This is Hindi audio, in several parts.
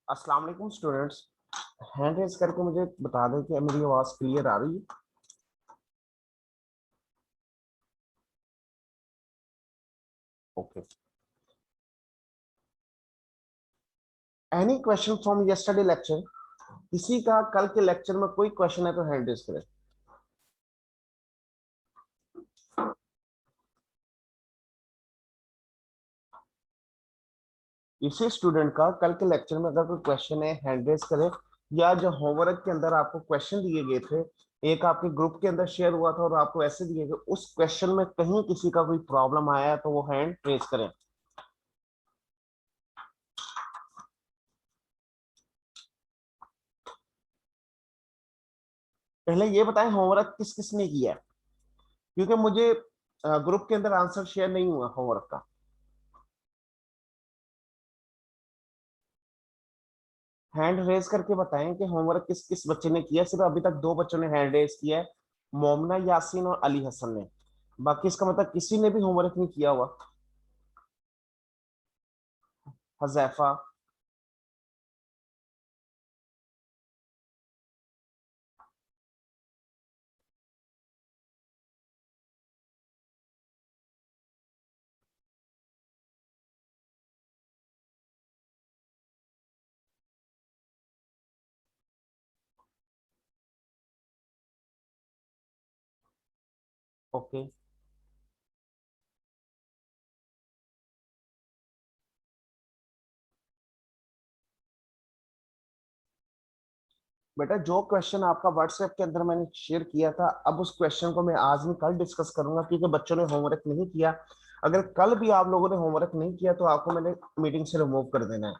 अस्सलाम वालेकुम स्टूडेंट्स। हैंड रेज करके मुझे बता दें कि मेरी आवाज क्लियर आ रही है। Okay. Any question from yesterday lecture? किसी का कल के लेक्चर में कोई क्वेश्चन है तो हैंड रेज करें। इसी स्टूडेंट का कल के लेक्चर में अगर कोई क्वेश्चन है हैंड रेज करें, या जो होमवर्क के अंदर आपको क्वेश्चन दिए गए थे, एक आपके ग्रुप के अंदर शेयर हुआ था और आपको ऐसे दिए गए, उस क्वेश्चन में कहीं किसी का कोई प्रॉब्लम आया है तो वो हैंड रेज करें। पहले ये बताएं होमवर्क किस किसने किया है, क्योंकि मुझे ग्रुप के अंदर आंसर शेयर नहीं हुआ होमवर्क का। हैंड रेज करके बताएं कि होमवर्क किस किस बच्चे ने किया। सिर्फ अभी तक दो बच्चों ने हैंड रेज किया है, मोमना यासीन और अली हसन ने। बाकी इसका मतलब किसी ने भी होमवर्क नहीं किया हुआ। हजैफा, ओके। बेटा जो क्वेश्चन आपका व्हाट्सएप के अंदर मैंने शेयर किया था, अब उस क्वेश्चन को मैं आज नहीं कल डिस्कस करूंगा, क्योंकि बच्चों ने होमवर्क नहीं किया। अगर कल भी आप लोगों ने होमवर्क नहीं किया तो आपको मैंने मीटिंग से रिमूव कर देना है,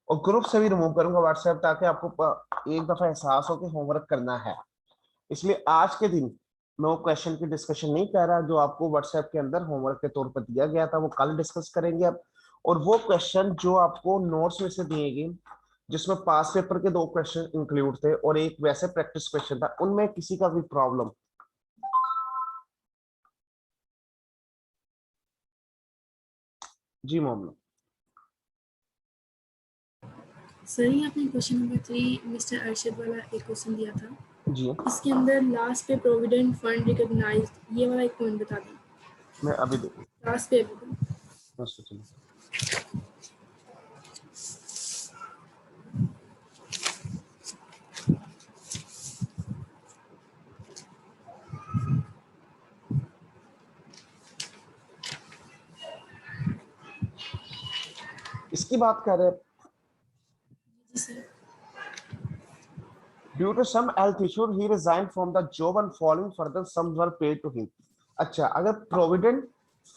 और ग्रुप से भी रिमूव करूंगा व्हाट्सएप, ताकि आपको एक दफा एहसास हो कि होमवर्क करना है। इसलिए आज के दिन मैं वो क्वेश्चन की डिस्कशन नहीं कर रहा जो आपको व्हाट्सएप के अंदर होमवर्क के तौर पर दिया गया था, वो कल डिस्कस करेंगे अब। और वो क्वेश्चन जो आपको नोट्स में से दिए गए, जिसमें पास पेपर के दो क्वेश्चन इंक्लूड थे और एक वैसे प्रैक्टिस क्वेश्चन था, उनमें किसी का भी प्रॉब्लम? जी मोहम्मद। सर ये आपने क्वेश्चन नंबर 3 मिस्टर अरशद वाला एक क्वेश्चन दिया था, जी इसके अंदर लास्ट पे प्रोविडेंट फंड रिकॉग्नाइज्ड ये वाला एक पॉइंट बता दें। मैं अभी देखूँ। लास्ट पे चलिए, इसकी बात कर रहे हैं। जी sir. Due to some health issue he resign from the job and following further sums were paid to him. अच्छा, अगर प्रोविडेंट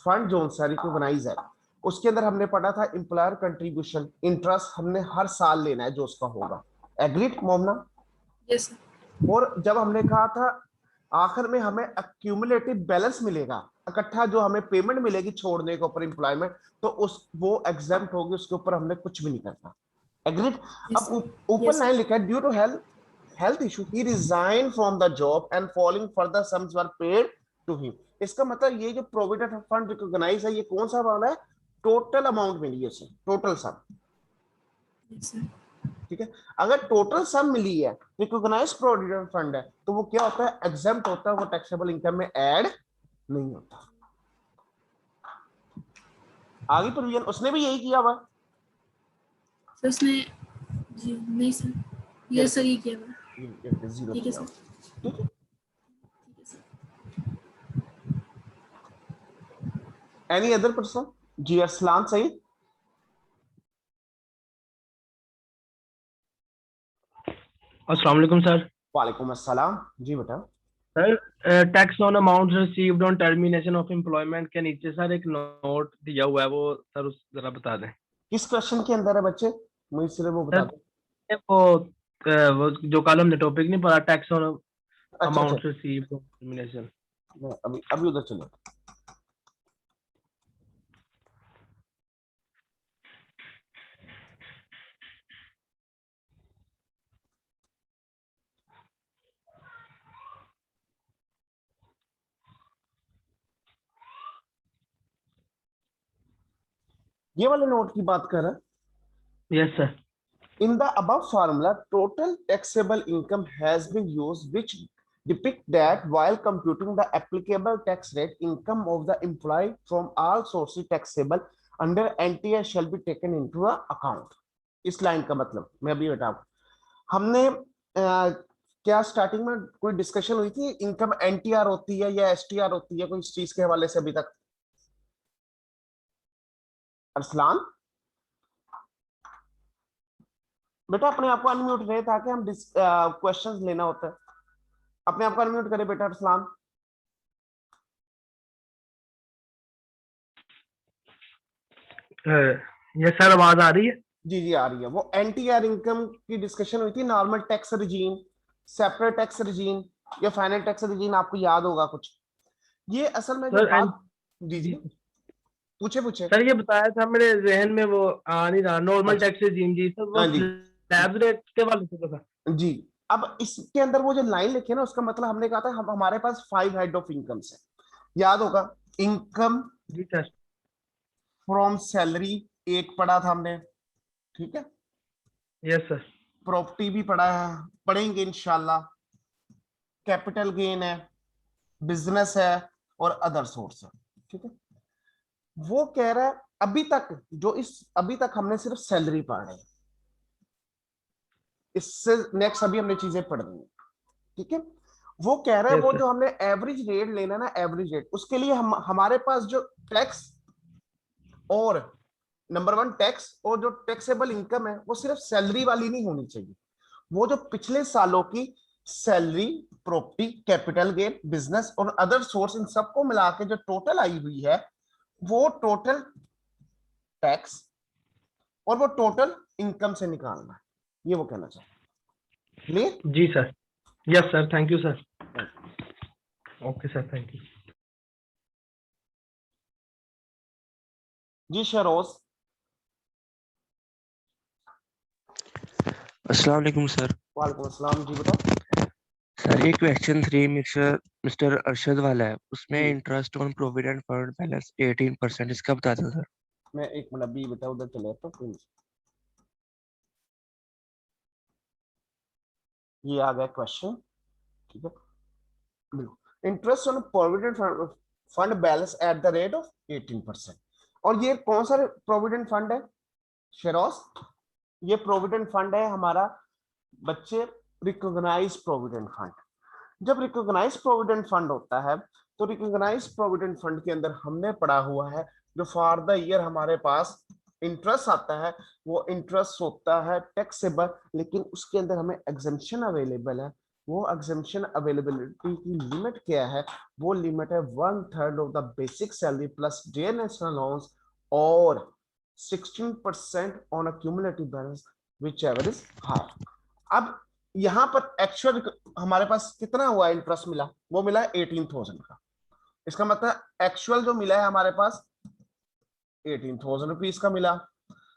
फंड जो सा रिकॉग्नाइज है, उसके अंदर हमने पढ़ा था एम्प्लॉयर कंट्रीब्यूशन इंटरेस्ट हमने हर साल लेना है जो उसका होगा। एग्रीड मोमना? Yes sir. और जब हमने कहा था आखिर में हमें एक्यूमुलेटिव बैलेंस मिलेगा, इकट्ठा जो हमें पेमेंट मिलेगी छोड़ने के ऊपर एम्प्लॉयमेंट, तो उस वो एग्जाम्प्ट होगी, उसके ऊपर हमने कुछ भी नहीं करना। एग्रीड? यस अब सर। ऊपर यस लाइन सर। लिखा है due to health issue he resign from the job and following further sums were paid to him. इसका मतलब ये जो प्रोविडेंट फंड रिकॉग्नाइज है, ये कौन सा अमाउंट है? टोटल अमाउंट मिली है उसे, टोटल सम। Yes sir. ठीक है। अगर टोटल सम मिली है, रिकॉग्नाइज प्रोविडेंट फंड है, तो वो क्या होता है? एग्जाम्प्ट होता है, वो टैक्सेबल इनकम में ऐड नहीं होता। आगे प्रोविजन उसने भी यही किया हुआ। सर उसने जी नहीं सर। ये यस देखो, सर ये किया हुआ। ये जीरो ठीक है किया सर। हुआ। ठीक है। ठीक है सर। Any other person? जी अरसलान सही। अस्सलाम वालेकुम सर। वालेकुम अस्सलाम। जी बेटा। Sir tax on amount received on termination of employment के नीचे सर एक नोट दिया हुआ है, वो सर उस जरा बता दें। किस क्वेश्चन के अंदर है बच्चे? मुझे सिर्फ वो बता सर दो। वो जो कल हमने टॉपिक नहीं पढ़ा, टैक्स ऑन अच्छा अच्छा, अमाउंट रिसीव्ड ऑन टर्मिनेशन। मैं अभी अभी उधर चलो। ये वाले नोट की बात कर रहा है। Yes sir. In the above formula, total taxable income has been used, which depict that while computing the applicable tax rate, income of the employee from all sources taxable under NTR shall be taken into the account. इस लाइन का मतलब मैं अभी बताऊं, हमने क्या स्टार्टिंग में कोई डिस्कशन हुई थी, इनकम एनटीआर होती है या एसटीआर होती है, कोई इस चीज के हवाले से अभी तक? अरसलान बेटा अपने आप को अनम्यूट रहे ताकि हम क्वेश्चंस लेना होता है। अपने आप को अनम्यूट करे बेटा अरसलान। ये सर आवाज आ रही है? जी जी आ रही है। वो एनटीआर इनकम की डिस्कशन हुई थी, normal tax regime, separate tax regime या फाइनल टैक्स रिजीम, आपको याद होगा कुछ। ये असल में जो बात, जी जी पूछे पूछे सर ये बताया था मेरे जहन में, वो आ नहीं रहा। नॉर्मल अच्छा टैक्स रिजीम जी सर, वो हाँ जी स्लैब रेट के वाले से था जी। अब इसके अंदर वो जो लाइन लिखी है ना, उसका मतलब हमने कहा था हम हमारे पास 5 हेड ऑफ इनकम है, याद होगा। इनकम जी सर। फ्रॉम सैलरी एक पढ़ा था हमने, ठीक है। Yes sir. प्रॉपर्टी भी पढ़ा है, पढ़ेंगे इंशाल्लाह। कैपिटल गेन है, बिजनेस है और अदर सोर्स है, ठीक है। वो कह रहा है अभी तक जो इस अभी तक हमने सिर्फ सैलरी पढ़ी है, इससे नेक्स्ट अभी हमने चीजें पढ़ रही है, ठीक है। वो कह रहा है यस वो सर। जो हमने एवरेज रेट लेना ना, एवरेज रेट, उसके लिए हम हमारे पास जो टैक्स और नंबर 1 टैक्स और जो टैक्सेबल इनकम है वो सिर्फ सैलरी वाली नहीं होनी चाहिए। वो जो पिछले सालों की salary, property, capital gain, business और अदर सोर्स, इन सबको मिला के जो टोटल आई हुई है, वो टोटल टैक्स और वो टोटल इनकम से निकालना है, ये वो कहना चाहता है। क्लियर? जी sir. Yes sir, thank you sir. Okay sir, thank you. जी शरोज। अस्सलाम वालेकुम सर। वालेकुम अस्सलाम, जी बताओ। सर ये क्वेश्चन 3 मिस्टर अरशद वाला है, उसमें जी interest on provident fund balance 18%, इसका बता दो सर। मैं एक मिनट अभी बेटा उधर चले तो ये आ गया क्वेश्चन, ठीक है। Interest on provident fund balance at the rate of 18%। और ये कौन सा प्रोविडेंट फंड है शेरोस? ये प्रोविडेंट फंड है हमारा बच्चे, रिकॉग्नाइज प्रोविडेंट फंड। जब रिकॉग्नाइज प्रोविडेंट फंड होता है तो रिकॉग्नाइज प्रोविडेंट फंड के अंदर हमने पढ़ा हुआ है जो फॉर द ईयर हमारे पास इंटरेस्ट आता है, वो इंटरेस्ट होता है टैक्सेबल, लेकिन उसके अंदर हमें एग्जेम्पशन अवेलेबल है। वो एग्जेम्पशन अवेलेबिलिटी की लिमिट क्या है? वो लिमिट है 1/3 of the basic salary plus day national allowance और 16% on a cumulative balance whichever is higher. अब यहां पर एक्चुअल हमारे पास कितना हुआ इंटरेस्ट मिला? वो मिला 18,000 का। इसका मतलब एक्चुअल जो मिला है हमारे पास 18,000 रुपीज का मिला।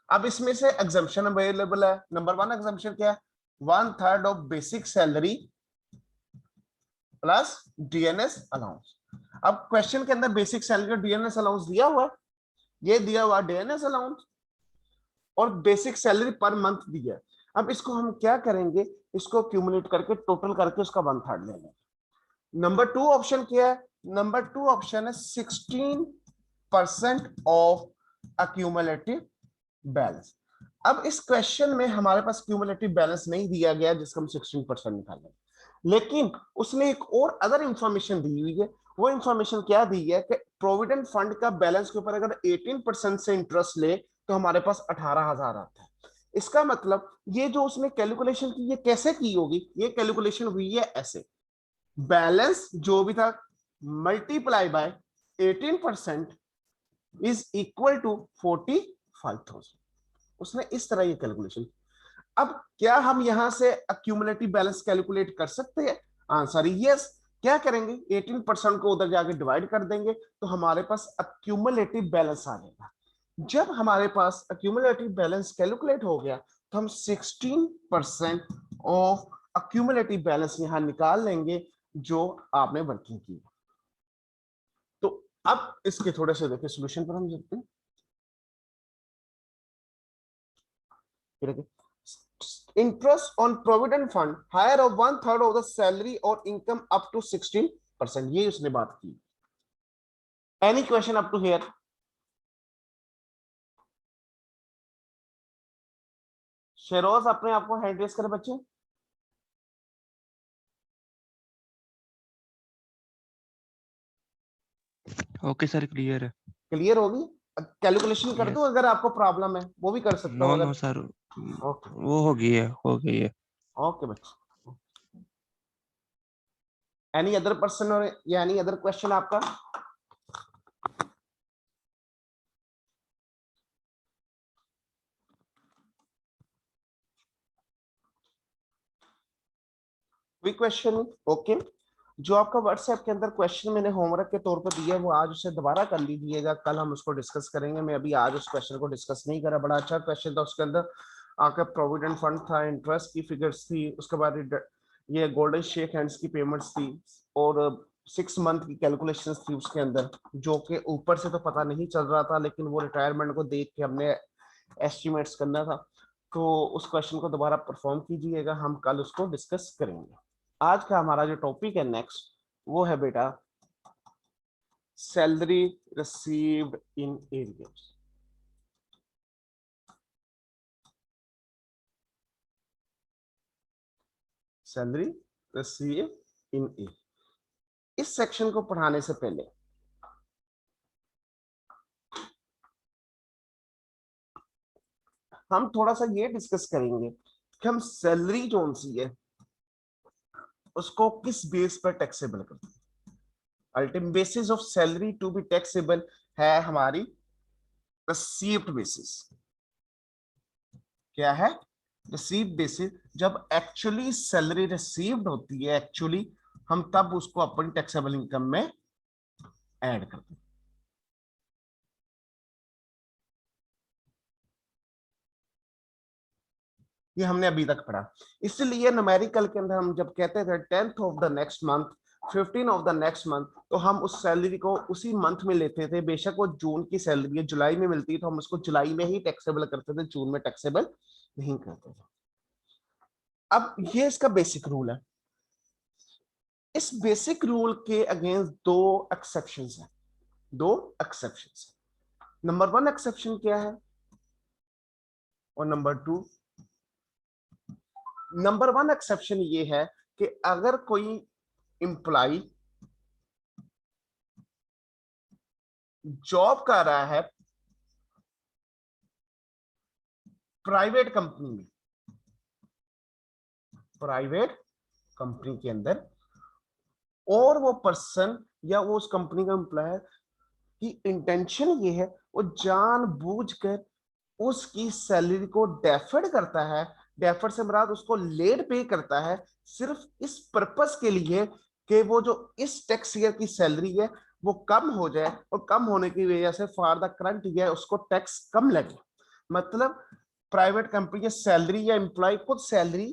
अब इसमें से एग्जम्पशन अवेलेबल है। नंबर 1 एग्जम्पशन क्या है? 1/3 of basic salary plus DNS allowance. अब क्वेश्चन के अंदर बेसिक सैलरी और डीएनएस अलाउंस दिया हुआ है, ये दिया हुआ डीएनएस अलाउंस और बेसिक सैलरी पर मंथ दिया है। अब इसको हम क्या करेंगे? इसको क्यूमुलेट करके टोटल करके उसका 1/3 ले लेंगे। नंबर 2 ऑप्शन क्या है? नंबर 2 ऑप्शन है 16% ऑफ अक्यूमुलेटिव बैलेंस। अब इस क्वेश्चन में हमारे पास क्यूमुलेटिव बैलेंस नहीं दिया गया जिसका हम 16% निकालेंगे, लेकिन उसने एक और अदर इंफॉर्मेशन दी हुई है। वो इंफॉर्मेशन क्या दी है कि प्रोविडेंट फंड का बैलेंस के ऊपर अगर 18% से इंटरेस्ट ले तो हमारे पास 18,000 आता है। इसका मतलब ये जो उसने कैलकुलेशन की, ये कैसे की होगी? ये कैलकुलेशन हुई है ऐसे, बैलेंस जो भी था multiply by 18% is equal to 45,000। उसने इस तरह ये कैलकुलेशन। अब क्या हम यहां से अक्यूमुलेटिव बैलेंस कैलकुलेट कर सकते हैं? Answer yes. क्या करेंगे? 18% को उधर जाके डिवाइड कर देंगे तो हमारे पास अक्यूमुलेटिव बैलेंस आ जाएगा। जब हमारे पास अक्यूमुलेटिव बैलेंस कैलकुलेट हो गया तो हम 16% ऑफ अक्यूमुलेटिव बैलेंस यहां निकाल लेंगे जो आपने वर्किंग की। तो अब इसके थोड़े से देखिए सोल्यूशन पर हम चलते हैं। Interest on provident fund higher of 1/3 of the salary और इनकम अप टू 16%, ये उसने बात की। Any question up to here? Sheroz अपने आप को हैंड रेस करें बच्चे। ओके सर, क्लियर है। क्लियर होगी? कैलकुलेशन कर यस। दूं अगर आपको प्रॉब्लम है, वो भी कर सकता हूं नो अगर। नो सर, ओके वो हो गई है, हो गई है। ओके बच्चे। एनी अदर पर्सन और या एनी अदर क्वेश्चन आपका? कोई क्वेश्चन? ओके, जो आपका व्हाट्सएप के अंदर क्वेश्चन मैंने होमवर्क के तौर पर दिया है वो आज उसे दोबारा कर लीजिएगा, कल हम उसको डिस्कस करेंगे। मैं अभी आज उस क्वेश्चन को डिस्कस नहीं करा। बड़ा अच्छा क्वेश्चन था, उसके अंदर आपका प्रोविडेंट फंड था, इंटरेस्ट की फिगर्स थी, उसके बाद ये गोल्डन शेक हैंड्स की पेमेंट्स थी और 6 मंथ की कैलकुलेशंस थी उसके अंदर, जो कि ऊपर से तो पता नहीं चल रहा था, लेकिन वो रिटायरमेंट को देख के हमने एस्टिमेट्स करना था। तो उस क्वेश्चन को दोबारा परफॉर्म कीजिएगा, हम कल उसको डिस्कस करेंगे। आज का हमारा जो टॉपिक है नेक्स्ट, वो है बेटा salary received in arrears. Salary receive in arrears. इस सेक्शन को पढ़ाने से पहले हम थोड़ा सा ये डिस्कस करेंगे कि हम सैलरी जो सी है उसको किस बेस पर टैक्सेबल करते हैं। Ultimate basis of salary to be taxable है हमारी रिसीव्ड बेसिस। क्या है? Received basis. जब एक्चुअली सैलरी रिसीव्ड होती है, एक्चुअली हम तब उसको अपनी टैक्सेबल इनकम में ऐड करते हैं। ये हमने अभी तक पढ़ा। इसलिए न्यूमेरिकल के अंदर हम जब कहते थे 10th of the next month, 15 of the next month, तो हम उस सैलरी को उसी मंथ में लेते थे। बेशक वो जून की सैलरी है, जुलाई में मिलती है, तो हम उसको जुलाई में ही टैक्सेबल करते थे, जून में टैक्सेबल नहीं करते थे। अब ये इसका बेसिक रूल है। इस बेसिक रूल के अगेंस्ट दो एक्सेप्शंस हैं। दो एक्सेप्शंस। नंबर 1 एक्सेप्शन क्या है और नंबर 2? नंबर 1 एक्सेप्शन ये है कि अगर कोई एम्प्लॉय जॉब कर रहा है प्राइवेट कंपनी में, प्राइवेट कंपनी के अंदर, और वो पर्सन या वो उस कंपनी का एम्प्लॉयर की इंटेंशन ये है वो जानबूझकर उसकी सैलरी को डेफर्ड करता है, डेफर्ड से मुराद उसको लेट पे करता है, सिर्फ इस पर्पस के लिए कि वो जो इस टैक्स ईयर की सैलरी है वो कम हो जाए, और कम होने की वजह से फॉर द करंट ईयर उसको टैक्स कम लगे। मतलब प्राइवेट कंपनी की सैलरी या एम्प्लॉय खुद सैलरी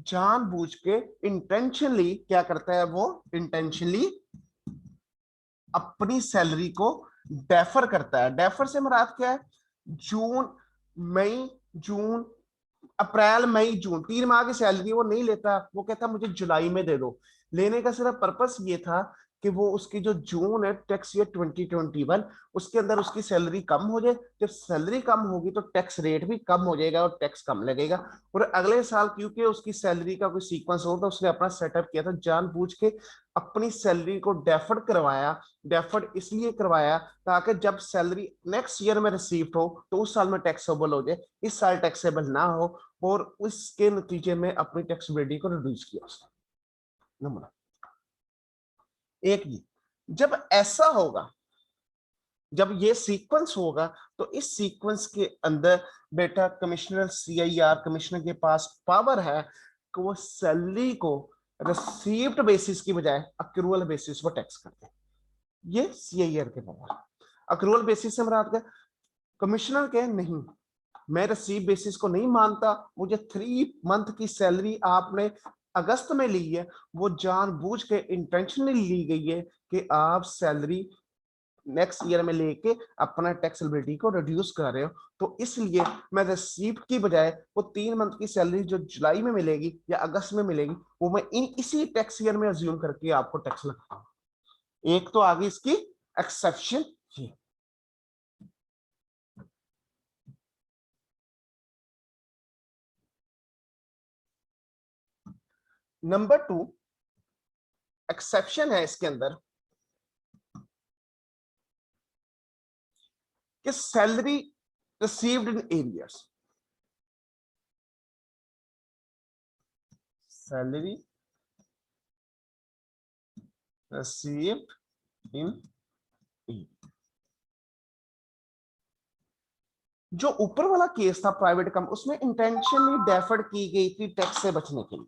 जानबूझ के इंटेंशनली क्या करता है, वो इंटेंशनली अपनी सैलरी को डेफर करता है। डेफर से मुराद क्या है? जून, मई, जून, अप्रैल, मई, जून 3 माह की सैलरी वो नहीं लेता, वो कहता मुझे जुलाई में दे दो। लेने का सिर्फ पर्पस ये था कि वो उसकी जो जून है टैक्स ईयर 2021 उसके अंदर उसकी सैलरी कम हो जाए। जब सैलरी कम होगी तो टैक्स रेट भी कम हो जाएगा और टैक्स कम लगेगा। और अगले साल क्योंकि उसकी सैलरी का कोई सीक्वेंस हो था, उसने अपना सेटअप किया था, जानबूझ के अपनी सैलरी को डेफर्ड करवाया। डेफर्ड इसलिए करवाया ताकि जब सैलरी नेक्स्ट ईयर में रिसीव हो तो उस साल में टैक्सेबल हो जाए, इस साल टैक्सेबल ना हो, और उसके नतीजे में अपनी टैक्सेबिलिटी को रिड्यूस किया उसने। नंबर एक, ये जब ऐसा होगा, जब ये सीक्वेंस होगा, तो इस सीक्वेंस के अंदर बेटा कमिश्नर CIR कमिश्नर के पास पावर है कि वो सैलरी को रिसीव्ड बेसिस की बजाय अक्रूवल बेसिस पर टैक्स करते हैं। ये CIR के पावर। अक्रूवल बेसिस से मुराद क्या? कमिश्नर के नहीं, मैं रिसीव बेसिस को नहीं मानता, मुझे 3 मंथ की सैलरी आपने अगस्त में ली है, वो जानबूझ के इंटेंशनली ली गई है कि आप सैलरी नेक्स्ट ईयर में लेके अपना टैक्स लायबिलिटी को रिड्यूस कर रहे हो, तो इसलिए मैं रिसीप्ट की बजाय वो 3 मंथ की सैलरी जो जुलाई में मिलेगी या अगस्त में मिलेगी वो मैं इसी टैक्स ईयर में अज्यूम करके आपको टैक्स लगाता हूं। एक तो आगे इसकी एक्सेप्शन ये। नंबर 2 एक्सेप्शन है इसके अंदर कि salary received in arrears, salary received in, जो ऊपर वाला केस था प्राइवेट कम, उसमें इंटेंशनली डेफर्ड की गई थी टैक्स से बचने के लिए।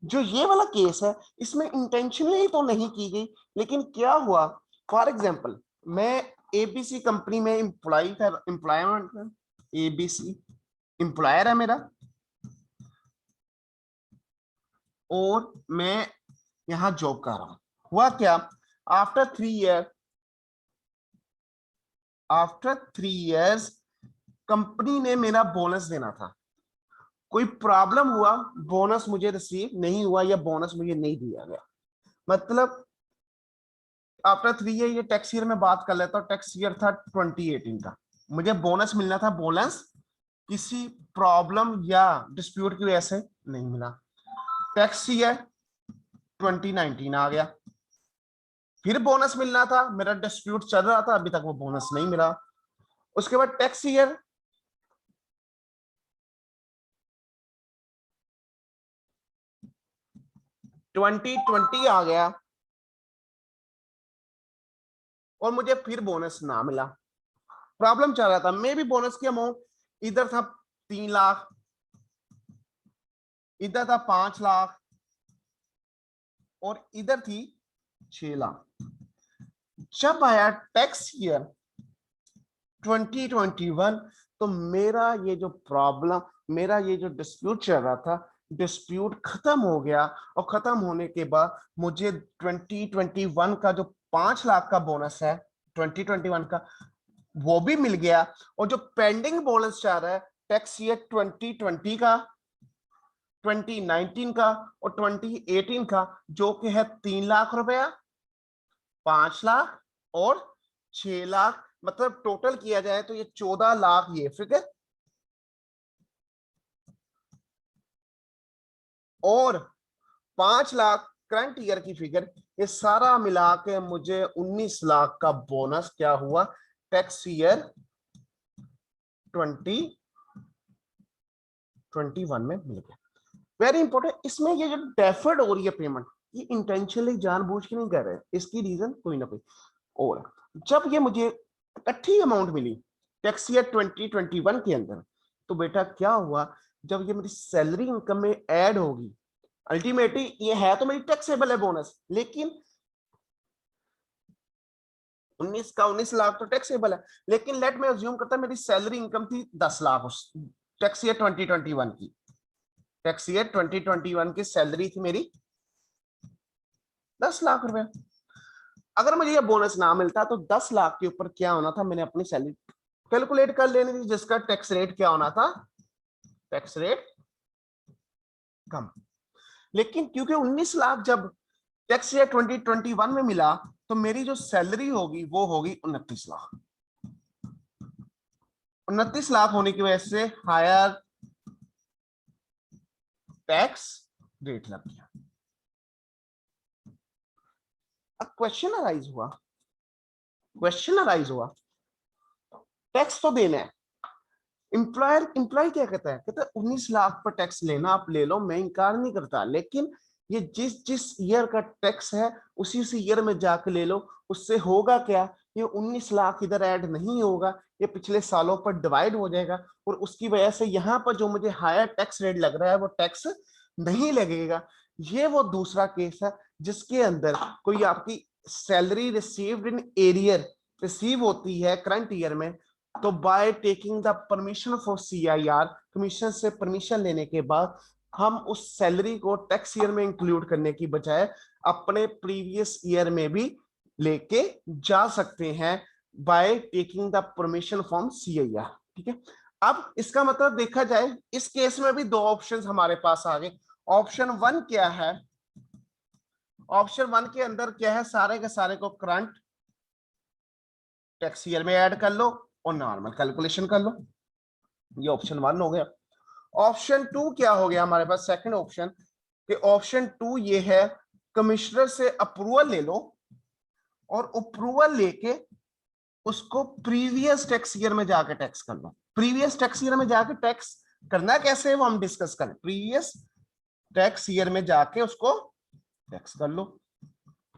जो ये वाला केस है इसमें इंटेंशनली तो नहीं की गई, लेकिन क्या हुआ, फॉर एग्जांपल मैं एबीसी कंपनी में एम्प्लॉय था, एम्प्लॉयमेंट एबीसी एम्प्लॉयर है मेरा, और मैं यहां जॉब कर रहा हूं। हुआ क्या, आफ्टर 3 इयर्स कंपनी ने मेरा बोनस देना था, कोई प्रॉब्लम हुआ, बोनस मुझे रिसीव नहीं हुआ या बोनस मुझे नहीं दिया गया, मतलब आफ्टर 3 ईयर, ये टैक्स ईयर में बात कर लेता हूं, टैक्स ईयर था 2018 का, मुझे बोनस मिलना था, बोनस किसी प्रॉब्लम या डिस्प्यूट की वजह से नहीं मिला। टैक्स ईयर 2019 आ गया, फिर बोनस मिलना था, मेरा डिस्प्यूट चल रहा था, अभी तक वो बोनस नहीं मिला। उसके बाद टैक्स ईयर 2020 आ गया और मुझे फिर बोनस ना मिला, प्रॉब्लम चल रहा था। मे भी बोनस की अमाउंट इधर था 3 लाख, इधर था 5 लाख और इधर थी 6 लाख। जब आया टैक्स ईयर 2021 तो मेरा ये जो प्रॉब्लम, मेरा ये जो डिस्प्यूट चल रहा था, डिस्प्यूट खत्म हो गया, और खत्म होने के बाद मुझे 2021 का जो 5 लाख का बोनस है 2021 का वो भी मिल गया, और जो पेंडिंग बोनस चाह रहा है टैक्स ईयर 2020 का, 2019 का और 2018 का, जो कि है 3 लाख रुपया, 5 लाख और 6 लाख, मतलब टोटल किया जाए तो ये 14 लाख ये फिगर, और 5 लाख करंट ईयर की फिगर, ये सारा मिला के मुझे 19 लाख का बोनस क्या हुआ टैक्स ईयर 2021 में मिल गया। वेरी इंपॉर्टेंट, इसमें ये जो डेफर्ड हो रही है पेमेंट, ये इंटेंशनली जानबूझ के नहीं कर रहे, इसकी रीजन कोई ना कोई। और जब ये मुझे इकट्ठी अमाउंट मिली टैक्स ईयर 2021 के अंदर, तो बेटा क्या हुआ, जब ये मेरी सैलरी इनकम में ऐड होगी, अल्टीमेटली ये है तो मेरी टैक्सेबल है बोनस, लेकिन 19 का 19 लाख तो टैक्सेबल है, लेकिन लेट में अज्यूम करता मेरी सैलरी इनकम थी 10 लाख उस टैक्स ईयर 2021 की, टैक्स ईयर 2021 की सैलरी थी मेरी 10 लाख रुपए। अगर मुझे ये बोनस ना मिलता तो 10 लाख के ऊपर क्या होना था, मैंने अपनी सैलरी कैलकुलेट कर लेनी थी, जिसका टैक्स रेट क्या होना था, टैक्स रेट कम। लेकिन क्योंकि 19 लाख जब टैक्स ईयर 2021 में मिला, तो मेरी जो सैलरी होगी वो होगी 29 लाख। 29 लाख होने की वजह से हायर टैक्स रेट लग गया। अब क्वेश्चन अराइज हुआ, टैक्स तो देना है, एम्प्लॉय क्या कहता है, कहता है 19 लाख पर टैक्स लेना आप ले लो, मैं इनकार नहीं करता, लेकिन ये जिस ईयर का टैक्स है उसी ईयर में जाके ले लो। उससे होगा क्या, ये 19 लाख इधर ऐड नहीं होगा, ये पिछले सालों पर डिवाइड हो जाएगा, और उसकी वजह से यहाँ पर जो मुझे हायर टैक्स रेट लग रहा है वो टैक्स नहीं लगेगा। ये वो दूसरा केस है जिसके अंदर कोई आपकी salary received in arrear receive होती है करंट ईयर में, तो by taking the permission for CIR, commission से परमिशन लेने के बाद हम उस सैलरी को टैक्स ईयर में इंक्लूड करने की बजाय अपने प्रीवियस ईयर में भी लेके जा सकते हैं by taking the permission from CIR। ठीक है, अब इसका मतलब देखा जाए इस केस में भी दो ऑप्शंस हमारे पास आ गए। ऑप्शन 1 क्या है, ऑप्शन 1 के अंदर क्या है, सारे के सारे को करंट टैक्स ईयर में ऐड कर लो और नॉर्मल कैलकुलेशन कर लो, ये ऑप्शन 1 हो गया। ऑप्शन 2 क्या हो गया हमारे पास, सेकंड ऑप्शन कि ऑप्शन 2 ये है कमिश्नर से अप्रूवल ले लो और अप्रूवल लेके उसको प्रीवियस टैक्स ईयर में जाके टैक्स कर लो। प्रीवियस टैक्स ईयर में जाके टैक्स करना कैसे है वो हम डिस्कस करें। प्रीवियस टैक्स ईयर में जाके उसको टैक्स कर लो।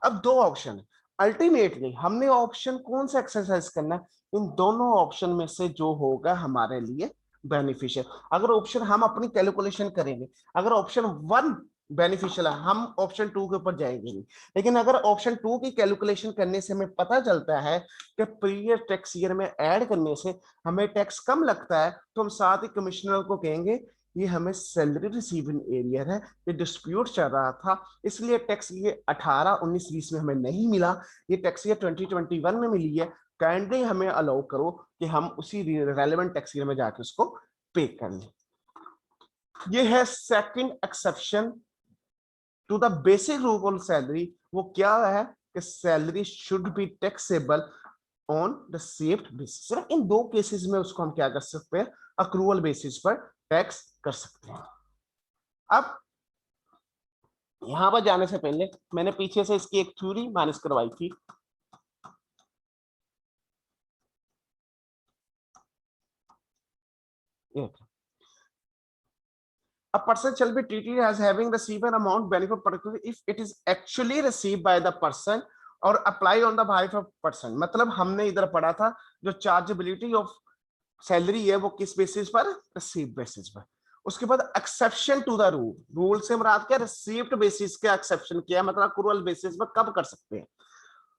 अब दो ऑप्शन है, अल्टीमेटली हमने ऑप्शन कौन सा एक्सरसाइज करना है, इन दोनों ऑप्शन में से जो होगा हमारे लिए बेनिफिशियल। अगर ऑप्शन हम अपनी कैलकुलेशन करेंगे, अगर ऑप्शन 1 बेनिफिशियल है हम ऑप्शन 2 के ऊपर जाएंगे नहीं, लेकिन अगर ऑप्शन 2 की कैलकुलेशन करने से हमें पता चलता है कि प्रीवियस टैक्स ईयर में ऐड करने से हमें टैक्स कम लगता है, तो हम साथ ही कमिश्नर को कहेंगे ये हमें सैलरी रिसीविंग एरियर है, ये डिस्प्यूट चल रहा था इसलिए टैक्स ये 18, 19, 20 में हमें नहीं मिला, ये टैक्स ये 2021 में मिली है, काइंडली हमें अलाउ करो कि हम उसी रेलेवेंट टैक्स ईयर में जाके उसको पे कर लें। ये है second exception to the basic rule on salary. वो क्या है कि salary should be taxable on the saved basis. सिर्फ इन दो केसेस में उसको हम क्या कर सकते हैं, अक्रूवल बेसिस पर टैक्स कर सकते हैं। अब यहां पर जाने से पहले मैंने पीछे से इसकी एक थ्योरी माइनस करवाई थी। A person shall be treated as having received an amount benefit particularly if it is actually received by the person or apply on the behalf of person। मतलब हमने इधर पढ़ा था जो चार्जेबिलिटी ऑफ सैलरी है वो किस बेसिस पर, रिसीव बेसिस पर। उसके बाद exception to the rule, rule से मुराद क्या, रिसीव्ड बेसिस का एक्सेप्शन किया, मतलब अक्रूवल बेसिस पर कब कर सकते हैं।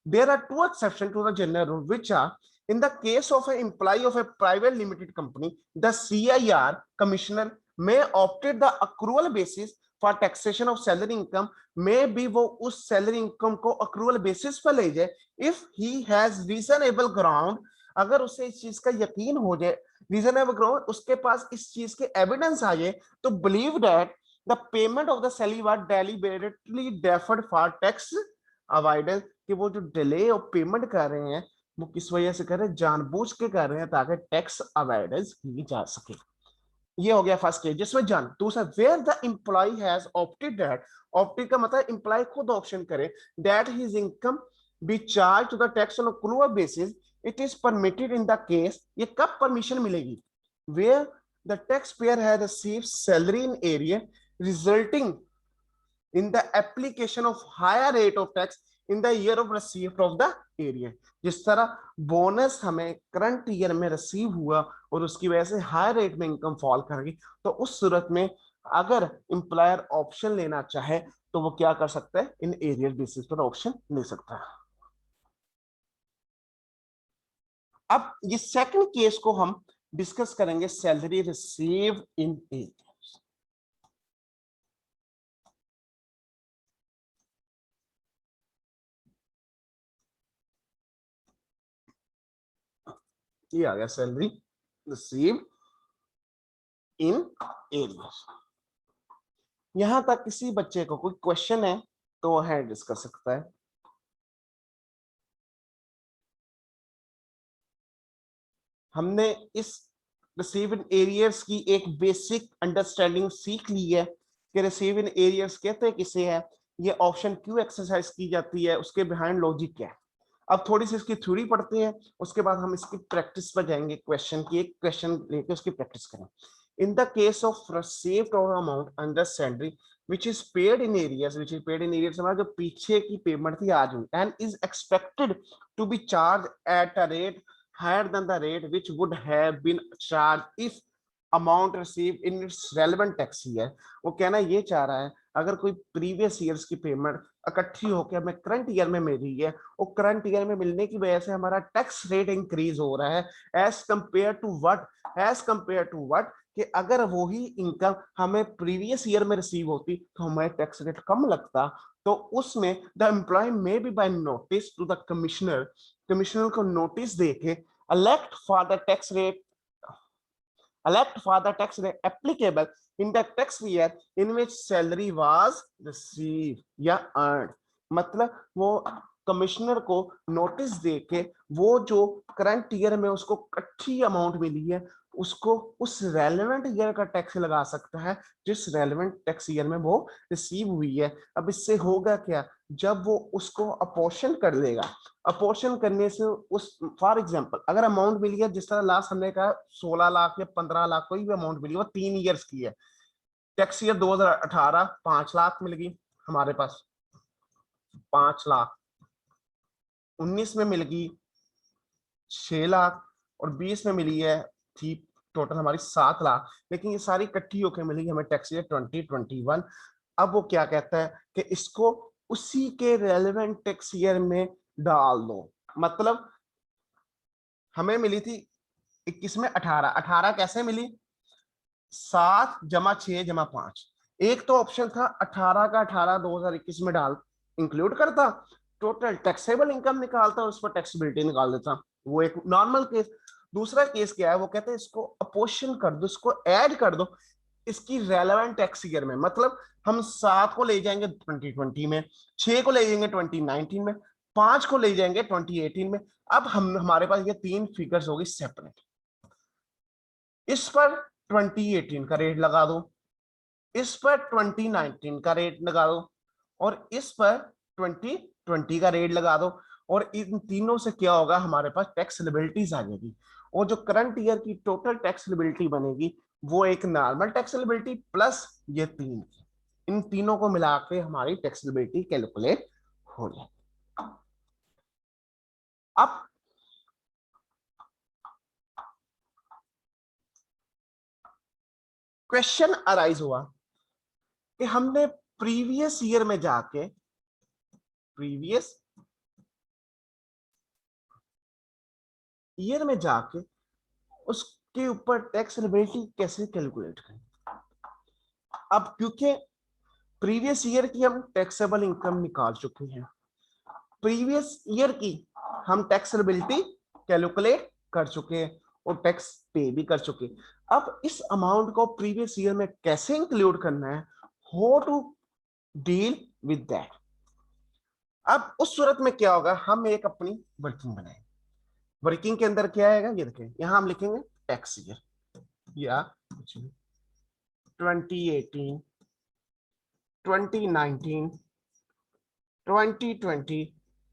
There are two exception to the general rule which are in the case of an employee of a private limited company, the CIR commissioner may opted the accrual basis for taxation of salary income, may be वो उस salary income को accrual basis पर ले जाए if he has reasonable ground, अगर उसे इस चीज का यकीन हो जाए, reasonable ground उसके पास इस चीज के एविडेंस आ जाए, तो believe that the payment of the salary was deliberately deferred for tax avoidance, कि वो जो डिले और पेमेंट कर रहे हैं वो किस वजह से कर रहे हैं, जानबूझ के कर रहे हैं ताकि टैक्स अवॉइडेंस की जा सके। ये हो गया फर्स्ट केस जिसमें जान। दूसरा, where the employ has opted that, opted का मतलब एम्प्लॉय खुद ऑप्शन करे, that his income be charge to the tax on accrual basis, it is permitted in the case, ये कब परमिशन मिलेगी, where the taxpayer has received salary in arrear resulting in the application of higher rate of tax in the year of receipt of the area। जिस तरह बोनस हमें करंट ईयर में रिसीव हुआ और उसकी वजह से हाई रेट में इनकम फॉल कर गई, तो उस सूरत में अगर एम्प्लॉयर ऑप्शन लेना चाहे तो वो क्या कर सकता है, इन एरियर बेसिस पर ऑप्शन ले सकता है। अब ये सेकंड केस को हम डिस्कस करेंगे, सैलरी रिसीव इन एरिया। ये आ गया सैलरी रिसीव इन एरियर्स। यहां तक किसी बच्चे को कोई क्वेश्चन है तो वो है डिस्कस सकता है। हमने इस रिसीव इन एरियर्स की एक बेसिक अंडरस्टैंडिंग सीख ली है कि रिसीव इन एरियर्स कहते किसे है, ये ऑप्शन क्यों एक्सरसाइज की जाती है, उसके बिहाइंड लॉजिक क्या है। अब थोड़ी सी इसकी थ्योरी पढ़ते हैं, उसके बाद हम इसकी प्रैक्टिस पर जाएंगे, क्वेश्चन की एक क्वेश्चन लेके उसकी प्रैक्टिस करें। इन the case of received amount under salary which is paid in areas, which is paid in areas हमारा जो पीछे की पेमेंट थी आज हुई, and is expected to be charged at a rate higher than the rate which would have been charged if amount received in its relevant tax year। वो कहना ये चाह रहा है अगर कोई प्रीवियस ईयर्स की पेमेंट इकट्ठी होकर हमें करंट ईयर में मिल रही है, वो करंट ईयर में मिलने की वजह से हमारा टैक्स रेट इंक्रीज हो रहा है as compare to what, as compare to what, कि अगर वही इनकम हमें प्रीवियस ईयर में रिसीव होती तो हमें टैक्स रेट कम लगता। तो उसमें the employ may be by notice to the commissioner, commissioner को नोटिस देके elect for the tax rate applicable in the tax year in which salary was received या earned। मतलब वो कमिश्नर को नोटिस देके वो जो करंट ईयर में उसको अच्छी अमाउंट मिली है उसको उस रेलेवेंट ईयर का टैक्स लगा सकता है जिस रेलेवेंट टैक्स ईयर में वो रिसीव हुई है। अब इससे होगा क्या, जब वो उसको अपोर्शन कर देगा, अपोर्शन करने से उस फॉर एग्जांपल अगर अमाउंट मिली है जिस तरह लास्ट हमने कहा 16 लाख या 15 लाख कोई भी अमाउंट मिली वो 3 इयर्स की है, टैक्स ईयर 2018 5 लाख मिल गई हमारे पास, 5 लाख 19 में मिल गई 6 लाख और 20 में मिली है थी टोटल हमारी 7 लाख, लेकिन ये सारी इकट्ठी होकर मिली हमें टैक्स ईयर 2021। अब वो क्या कहता है कि इसको उसी के रेलेवेंट टैक्स ईयर में डाल दो। मतलब हमें मिली थी 21 में 18 कैसे मिली, 7 जमा 6 जमा 5। एक तो ऑप्शन था 18 का 18 2021 में डाल इंक्लूड करता, टोटल टैक्सेबल इनकम निकालता और उस पर टैक्सेबिलिटी निकाल देता, वो एक नॉर्मल केस। दूसरा केस क्या है, वो कहते हैं इसको अपोर्शन कर दो, इसको ऐड कर दो इसकी रेलेवेंट टैक्स ईयर में। मतलब हम 7 को ले जाएंगे 2020 में, 6 को ले जाएंगे 2019 में, 5 को ले जाएंगे 2018 में। अब हमारे पास ये 3 फिगर्स होगी सेपरेट, इस पर 2018 का रेट लगा दो, इस पर 2019 का रेट लगा दो और इस पर 2020 का रेट लगा दो। और इन तीनों से क्या होगा, हमारे पास टैक्स लिबिलिटीज आ जाएगी और जो करंट ईयर की टोटल टैक्स लिबिलिटी बनेगी वो एक नॉर्मल टैक्स लिबिलिटी प्लस ये 3, इन तीनों को मिला के हमारी टैक्स लिबिलिटी कैलकुलेट हो जाएगी। अब क्वेश्चन अराइज हुआ कि हमने प्रीवियस ईयर में जाके उसके ऊपर टैक्स लिबिलिटी कैसे कैलकुलेट करें। अब क्योंकि प्रीवियस ईयर की हम टैक्सेबल इनकम निकाल चुके हैं, प्रीवियस ईयर की हम टैक्स लिबिलिटी कैलकुलेट कर चुके हैं और टैक्स पे भी कर चुके। अब इस अमाउंट को प्रीवियस ईयर में कैसे इंक्लूड करना है, how to deal with that. अब उस सूरत में क्या होगा, हम एक अपनी वर्किंग बनाएंगे। वर्किंग के अंदर क्या आएगा, ये देखें यहां हम लिखेंगे टैक्स ईयर या 2018, 2019, 2020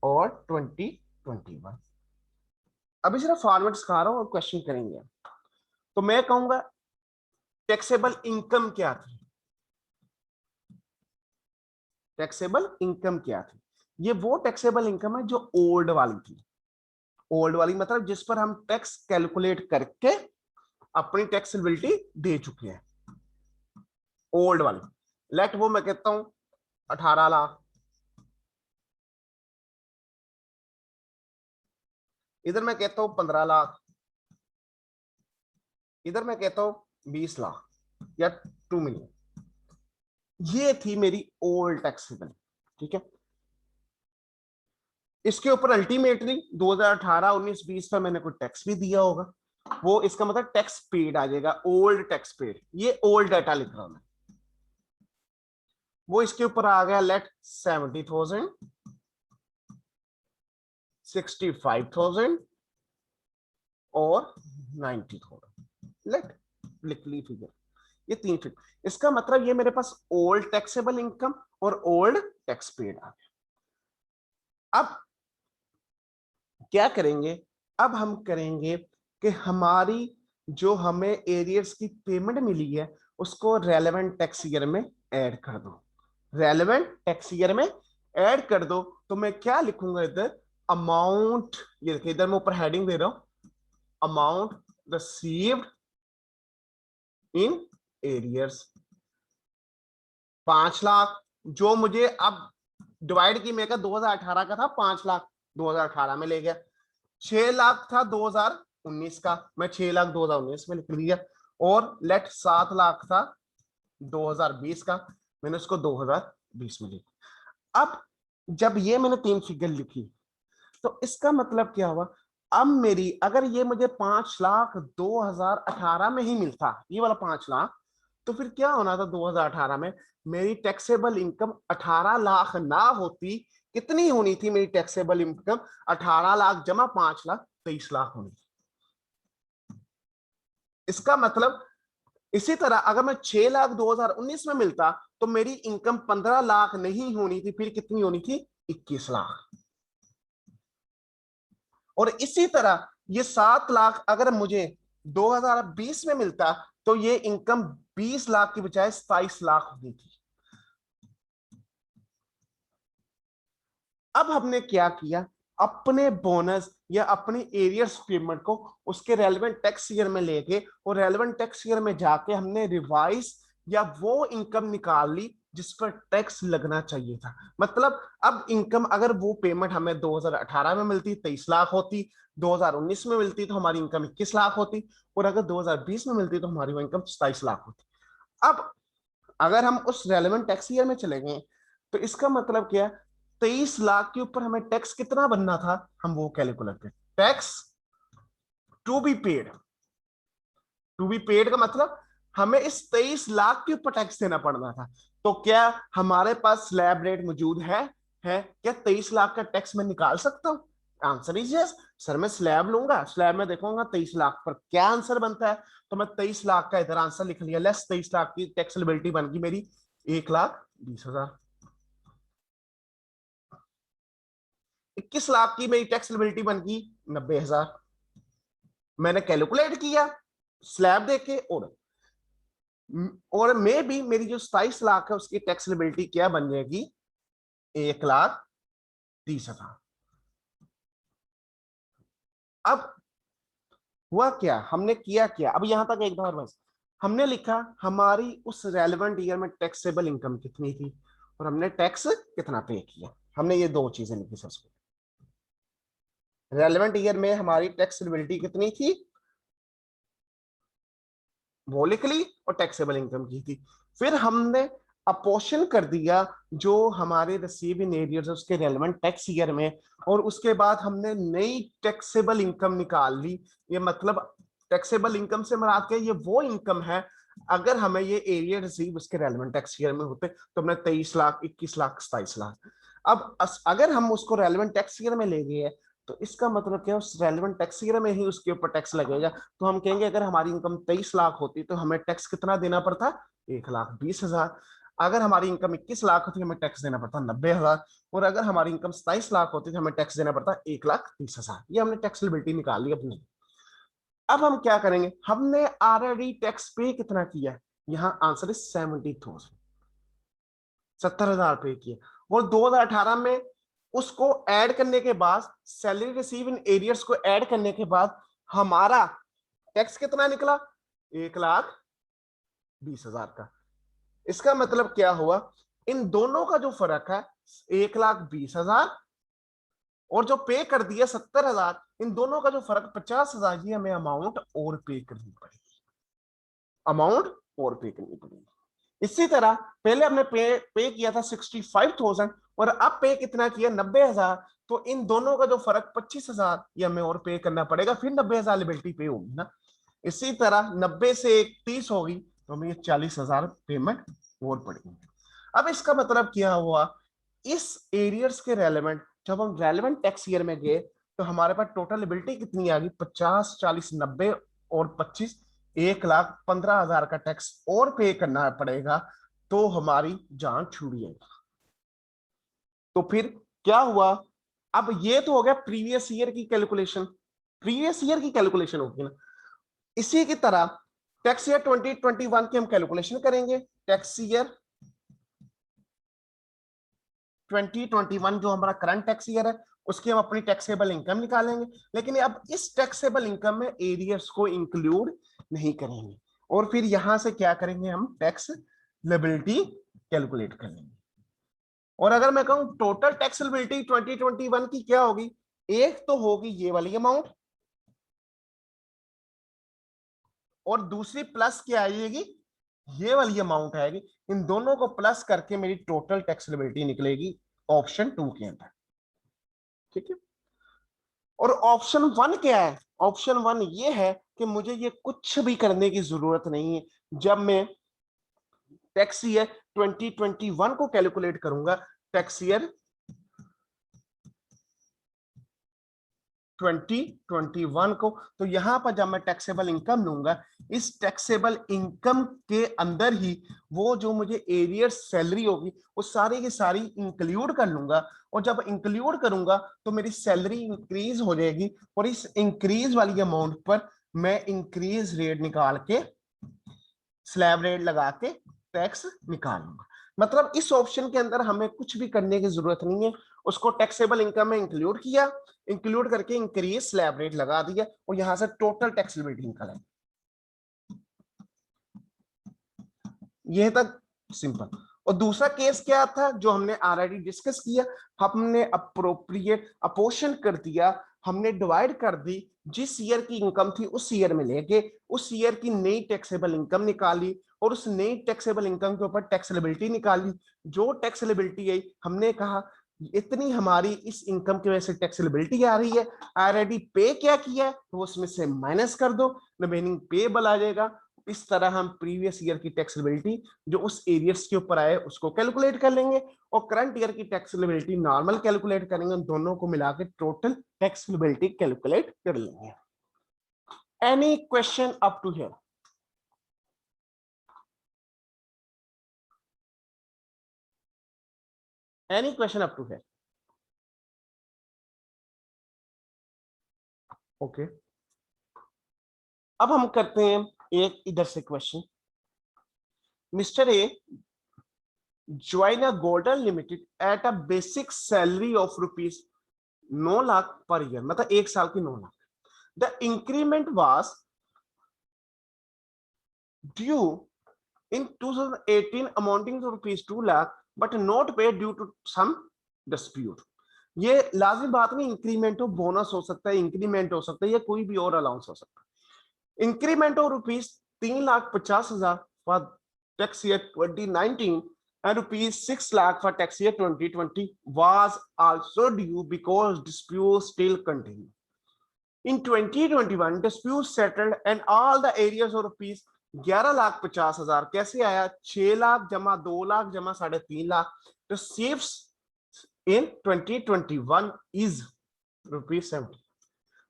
और 2021। अभी सिर्फ फॉर्मेट सिखा रहा हूं और क्वेश्चन करेंगे। तो मैं कहूंगा टैक्सेबल इनकम क्या थी, टैक्सेबल इनकम क्या थी। ये वो टैक्सेबल इनकम है जो ओल्ड वाली थी। ओल्ड वाली मतलब जिस पर हम टैक्स कैलकुलेट करके अपनी टैक्सेबिलिटी दे चुके हैं, ओल्ड वाली। लेट वो मैं कहता हूं 18 लाख, इधर मैं कहता हूं 15 लाख, इधर मैं कहता हूं 20 लाख या 2 मिलियन। ये थी मेरी ओल्ड टैक्सेबल, ठीक है। इसके ऊपर अल्टीमेटली 2018, 19, 20 पर मैंने कोई टैक्स भी दिया होगा, वो इसका मतलब टैक्स पेड आ जाएगा, ओल्ड टैक्स पेड। ये ओल्ड डाटा लिख रहा हूं मैं, वो इसके ऊपर आ गया लेट 70,000, 65,000 और 90,000। लेट लिख ली फिगर, ये 3 फिगर। इसका मतलब ये मेरे पास ओल्ड टैक्सेबल इनकम और ओल्ड टैक्स पेड आ गया। अब क्या करेंगे, अब हम करेंगे कि हमारी जो हमें एरियर्स की पेमेंट मिली है उसको रेलेवेंट टैक्स ईयर में ऐड कर दो, रेलेवेंट टैक्स ईयर में ऐड कर दो। तो मैं क्या लिखूंगा इधर, अमाउंट, ये देखिए इधर मैं ऊपर हेडिंग दे रहा हूं, amount received in arrears 5 lakh, जो मुझे अब डिवाइड की मैं 2018 का था 5 लाख 2018 में ले गया, 6 लाख था 2019 का, मैं 6 लाख 2019 में लिख लिया और लेट 7 लाख था 2020 का, मैंने उसको 2020 में लिखा। अब जब ये मैंने 3 फिगर लिखी तो इसका मतलब क्या हुआ, अब मेरी अगर ये मुझे 5 लाख 2018 में ही मिलता, ये वाला 5 लाख, तो फिर क्या होना था 2018 में, मेरी टैक्सेबल इनकम 18 लाख ना होती, कितनी होनी थी मेरी टैक्सेबल इनकम, 18 लाख जमा 5 लाख 23 लाख होनी थी। इसका मतलब इसी तरह अगर मैं 6 लाख 2019 में मिलता तो मेरी इनकम 15 लाख नहीं होनी थी, फिर कितनी होनी थी, 21 लाख। और इसी तरह ये 7 लाख अगर मुझे 2020 में मिलता तो ये इनकम 20 लाख की बजाय 27 लाख होनी थी। अब हमने क्या किया, अपने बोनस या अपनी एरियर्स पेमेंट को उसके रेलेवेंट टैक्स ईयर में लेके और रेलेवेंट टैक्स ईयर में जाके हमने रिवाइज या वो इनकम निकाल ली जिस पर टैक्स लगना चाहिए था। मतलब अब इनकम अगर वो पेमेंट हमें 2018 में मिलती 23 लाख होती, 2019 में मिलती तो हमारी इनकम 21 लाख होती, और अगर 2020 में मिलती तो हमारी इनकम 27 लाख होती। अब अगर हम उस रेलेवेंट टैक्स ईयर में चले गए तो इसका मतलब क्या, 23 लाख के ऊपर हमें टैक्स कितना बनना था, हम वो कैलकुलेट करें। Tax to be paid, to be paid का मतलब हमें इस 23 लाख के ऊपर टैक्स देना पड़ना था। तो क्या हमारे पास स्लैब रेट मौजूद है क्या 23 लाख का टैक्स मैं निकाल सकता हूं? Answer is yes. सर मैं स्लैब लूंगा, स्लैब में देखूंगा 23 लाख पर क्या आंसर बनता है, तो मैं 23 लाख का इधर आंसर लिख लिया, लेस 23 लाख की टैक्सेबिलिटी बन गई मेरी 1,20,000। 21 लाख की मेरी टैक्सेबिलिटी बन गई 90,000। मैंने कैलकुलेट किया स्लैब देके, और मे भी मेरी जो 27 लाख है उसकी टैक्सेबिलिटी क्या बन जाएगी, 1,30,000। अब हुआ क्या, हमने किया क्या, अब यहां तक एक बार बस हमने लिखा हमारी उस रेलेवेंट ईयर में टैक्सेबल इनकम कितनी थी और हमने टैक्स कितना पे किया। हमने ये दो चीजें लिखी सबसे, रेलेवेंट ईयर में हमारी टैक्सेबिलिटी कितनी थी वो लिख ली, और टैक्सेबल इनकम की थी। फिर हमने अपोर्शन कर दिया जो हमारे रिसीव इन एरियर्स उसके रेलेवेंट टैक्स ईयर में, और उसके बाद हमने नई टैक्सेबल इनकम निकाल ली। ये मतलब टैक्सेबल इनकम से मुराद क्या, ये वो इनकम है अगर हमें ये एरिया रिसीव उसके रेलेवेंट टैक्स ईयर में होते तो हमने 23 लाख 21 लाख 27 लाख। अब अगर हम उसको रेलेवेंट टैक्स ईयर में ले गए तो इसका मतलब क्या, उस रेलेवेंट टैक्स ईयर में ही उसके ऊपर टैक्स लगेगा। तो हम कहेंगे अगर हमारी इनकम 23 लाख होती तो हमें टैक्स कितना देना पड़ता, 1,20,000। अगर हमारी इनकम 21 लाख होती हमें टैक्स देना पड़ता 90,000, और अगर हमारी इनकम 27 लाख होती तो हमें टैक्स देना पड़ता 1,30,000। ये हमने टैक्सेबिलिटी निकाल ली अपनी। अब हम क्या करेंगे, हमने ऑलरेडी टैक्स पे कितना किया, यहाँ आंसर इज 70,000, 70,000 पे किया, और 2018 में उसको ऐड करने के बाद सैलरी रिसीव इन एरियर्स को ऐड करने के बाद हमारा टैक्स कितना निकला, 1,20,000 का। इसका मतलब क्या हुआ, इन दोनों का जो फर्क है 1,20,000 और जो पे कर दिया 70,000, इन दोनों का जो फर्क 50,000, ये हमें अमाउंट और पे करनी पड़ेगी, अमाउंट और पे करनी पड़ेगी। इसी तरह पहले हमने पे किया था 65,000 और अब पे कितना किया 90,000, तो इन दोनों का जो फर्क 25,000 ये हमें और पे करना पड़ेगा, फिर 90,000 लिबिलिटी पे होगी ना। इसी तरह 90 से 30 होगी तो हमें 40,000 पेमेंट और पड़ेगी। अब इसका मतलब क्या हुआ, इस एरियर्स के रेलेवेंट जब हम रेलेवेंट टैक्स ईयर में गए तो हमारे पास टोटल लिबिलिटी कितनी आ गई, 50, 40, 90 और 25, 1,15,000 का टैक्स और पे करना पड़ेगा, तो हमारी जान छुड़ी है। तो फिर क्या हुआ, अब ये तो हो गया प्रीवियस ईयर की कैलकुलेशन, प्रीवियस ईयर की कैलकुलेशन होगी ना। इसी की तरह टैक्स ईयर 2021 की हम कैलकुलेशन करेंगे, टैक्स ईयर 2021 जो हमारा करंट टैक्स ईयर है उसकी हम अपनी टैक्सेबल इनकम निकालेंगे, लेकिन अब इस टैक्सेबल इनकम में एरियर्स को इंक्लूड नहीं करेंगे, और फिर यहां से क्या करेंगे, हम टैक्स लायबिलिटी कैलकुलेट करेंगे। और अगर मैं कहूं टोटल टैक्स लायबिलिटी 2021 की क्या होगी, एक तो होगी ये वाली अमाउंट, और दूसरी प्लस क्या आएगी, ये वाली अमाउंट आएगी। इन दोनों को प्लस करके मेरी टोटल टैक्सेबिलिटी निकलेगी ऑप्शन 2 के अंदर। ठीक है, और ऑप्शन 1 क्या है? ऑप्शन 1 ये है कि मुझे ये कुछ भी करने की जरूरत नहीं है। जब मैं टैक्स ईयर 2021 को कैलकुलेट करूंगा, टैक्स ईयर 2021 को, तो यहां पर जब मैं टैक्सेबल इनकम लूंगा, इस टैक्सेबल इनकम के अंदर ही वो जो मुझे एरियर सैलरी होगी वो सारी की सारी इंक्लूड कर लूंगा। और जब इंक्लूड करूंगा तो मेरी सैलरी इंक्रीज हो जाएगी, और इस इंक्रीज वाली अमाउंट पर मैं इंक्रीज रेट निकाल के, स्लैब रेट लगा के टैक्स निकालूंगा। मतलब इस ऑप्शन के अंदर हमें कुछ भी करने की जरूरत नहीं है, उसको टैक्सेबल इनकम में इंक्लूड किया, इंक्लूड करके इंक्रीज स्लैब रेट लगा दिया, और यहां से टोटल टैक्सेबिलिटी निकाला। यह तक सिंपल। और दूसरा केस क्या था जो हमने ऑलरेडी डिस्कस किया, हमने अप्रोप्रिएट अपोर्शन कर दिया, हमने डिवाइड कर दी, जिस ईयर की इनकम थी उस ईयर में लेके उस ईयर की नई टैक्सेबल इनकम निकाली, और उस नई टैक्सेबल इनकम के ऊपर टैक्सेबिलिटी निकाली। जो टैक्सेबिलिटी आई, हमने कहा इतनी हमारी इस इनकम की वजह से टैक्सेबिलिटी आ रही है, ऑलरेडी पे क्या किया है तो उसमें से माइनस कर दो, रिमेनिंग पेएबल आ जाएगा। इस तरह हम प्रीवियस ईयर की टैक्सेबिलिटी जो उस एरियर्स के ऊपर आए उसको कैलकुलेट कर लेंगे, और करंट ईयर की टैक्सेबिलिटी नॉर्मल कैलकुलेट करेंगे, दोनों को मिला के टोटल टैक्सेबिलिटी कैलकुलेट कर लेंगे। Any question up to here? Any question up to here? Okay, अब हम करते हैं एक इधर से question. Mister A join a Golden Limited at a basic salary of rupees 9 lakh per year, मतलब एक साल की 9 lakh. The increment was due in 2018 amounting to rupees 2 lakh but not paid due to some dispute। ये लाजिम बात नहीं, इंक्रीमेंट हो, बोनस हो सकता है, इंक्रीमेंट हो सकता है, या कोई भी और अलाउंस हो सकता है। इंक्रीमेंट हो rupees 3,50,000 for tax year 2019 and rupees 6 lakh for tax year 2020 was also due because disputes still continue. In 2021 disputes settled and all the areas of rupees 11,50,000 कैसे आया, 6 लाख जमा 2 लाख जमा 3.5 lakh, receipts in 2021 is rupees 70।